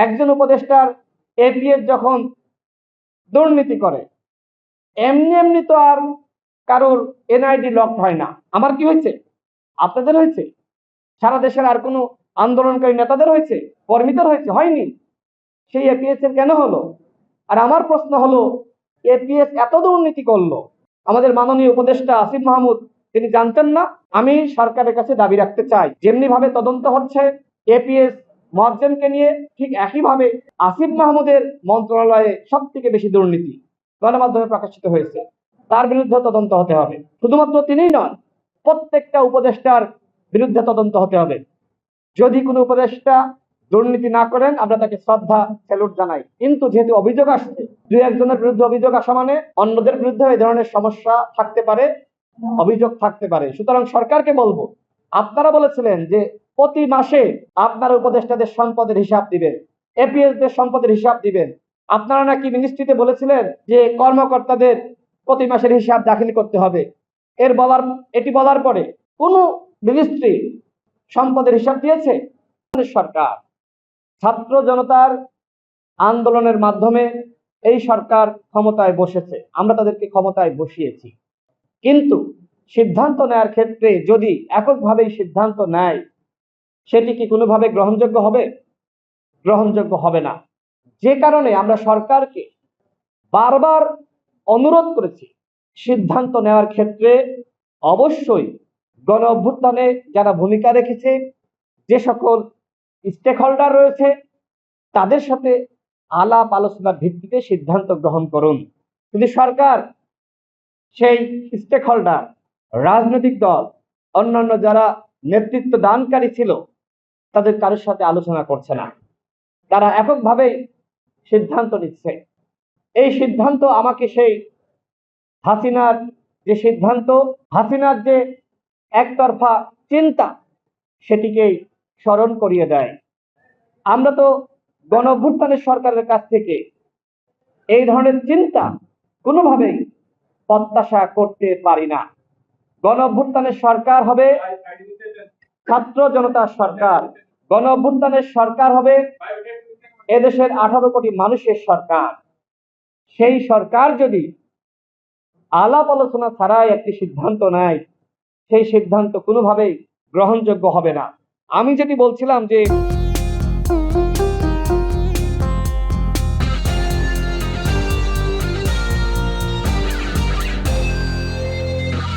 একজন উপদেষ্টার এপিএস যখন দুর্নীতি করে, এমনি এমনি তো আর কারোর এনআইডি লক হয় না। আমার কি হয়েছে? আপনাদের হয়েছে? সারা দেশের আর কোনো আন্দোলনকারী নেতাদের হয়েছে? কর্মীদের হয়েছে? হয়নি। সেই এপিএস এর কেন হলো? আর আমার প্রশ্ন হলো, এপিএস এত দুর্নীতি করলো, আমাদের মাননীয় উপদেষ্টা আসিফ মাহমুদ তিনি জানতেন না? আমি সরকারের কাছে দাবি রাখতে চাই, যেমনি ভাবে তদন্ত হচ্ছে এপিএস মোয়াজ্জেমকে নিয়ে, ঠিক একইভাবে আসিফ মাহমুদের মন্ত্রণালয়ে সব থেকে বেশি দুর্নীতি গণমাধ্যমে প্রকাশিত হয়েছে, তার বিরুদ্ধে তদন্ত হতে হবে। শুধুমাত্র তিনিই নন, প্রত্যেকটা উপদেষ্টার বিরুদ্ধে তদন্ত হতে হবে। যদি কোনো উপদেষ্টা দুর্নীতি না করেন, আমরা তাকে শ্রদ্ধা স্যালুট জানাই। কিন্তু যেহেতু অভিযোগ আসছে, দুই একজনের বিরুদ্ধে অভিযোগ আসা মানে অন্যদের বিরুদ্ধে এই ধরনের সমস্যা থাকতে পারে, অভিযোগ থাকতে পারে। সুতরাং সরকারকে বলবো, আপনারা বলেছিলেন যে প্রতি মাসে আপনারা উপদেষ্টাদের সম্পদের হিসাব দিবেন, এপিএস দের সম্পদের হিসাব দিবেন। আপনারা নাকি মিনিস্ট্রিতে বলেছিলেন যে কর্মকর্তাদের প্রতি মাসের হিসাব দাখিল করতে হবে। এটি বলার পরে কোন মিনিস্ট্রি সম্পদের হিসাব দিয়েছে? সরকার ছাত্র জনতার আন্দোলনের মাধ্যমে এই সরকার ক্ষমতায় বসেছে, আমরা তাদেরকে ক্ষমতায় বসিয়েছি। কিন্তু সিদ্ধান্ত নেওয়ার ক্ষেত্রে যদি এককভাবেই সিদ্ধান্ত নেয়, সেটি কি কোনোভাবে গ্রহণযোগ্য হবে? গ্রহণযোগ্য হবে না। যে কারণে আমরা সরকারকে বারবার অনুরোধ করেছি, সিদ্ধান্ত নেওয়ার ক্ষেত্রে অবশ্যই গণ অভ্যুত্থানে যারা ভূমিকা রেখেছে, যে সকল স্টেক হোল্ডার রয়েছে, তাদের সাথে আলাপ আলোচনার ভিত্তিতে সিদ্ধান্ত গ্রহণ করুন। কিন্তু সরকার সেই স্টেক হোল্ডার, রাজনৈতিক দল, অন্যান্য যারা নেতৃত্ব দানকারী ছিল, তাদের কারোর সাথে আলোচনা করছে না। তারা এককভাবেই সিদ্ধান্ত নিচ্ছে। এই সিদ্ধান্ত আমাকে সেই হাসিনার যে সিদ্ধান্ত, হাসিনার যে একতরফা চিন্তা, সেটিকেই স্মরণ করিয়ে দেয়। আমরা তো গণ অভ্যুত্থানের সরকারের কাছ থেকে এই ধরনের চিন্তা কোনোভাবেই প্রত্যাশা করতে পারি না। গণ অভ্যুত্থানের সরকার হবে ছাত্র জনতার সরকার, গণ অভ্যুত্থানের সরকার হবে এদেশের 18 কোটি মানুষের সরকার। সেই সরকার যদি আলাপ আলোচনা ছাড়াই একটি সিদ্ধান্ত নেয়, সেই সিদ্ধান্ত কোনোভাবেই গ্রহণযোগ্য হবে না। আমি যেটি বলছিলাম যে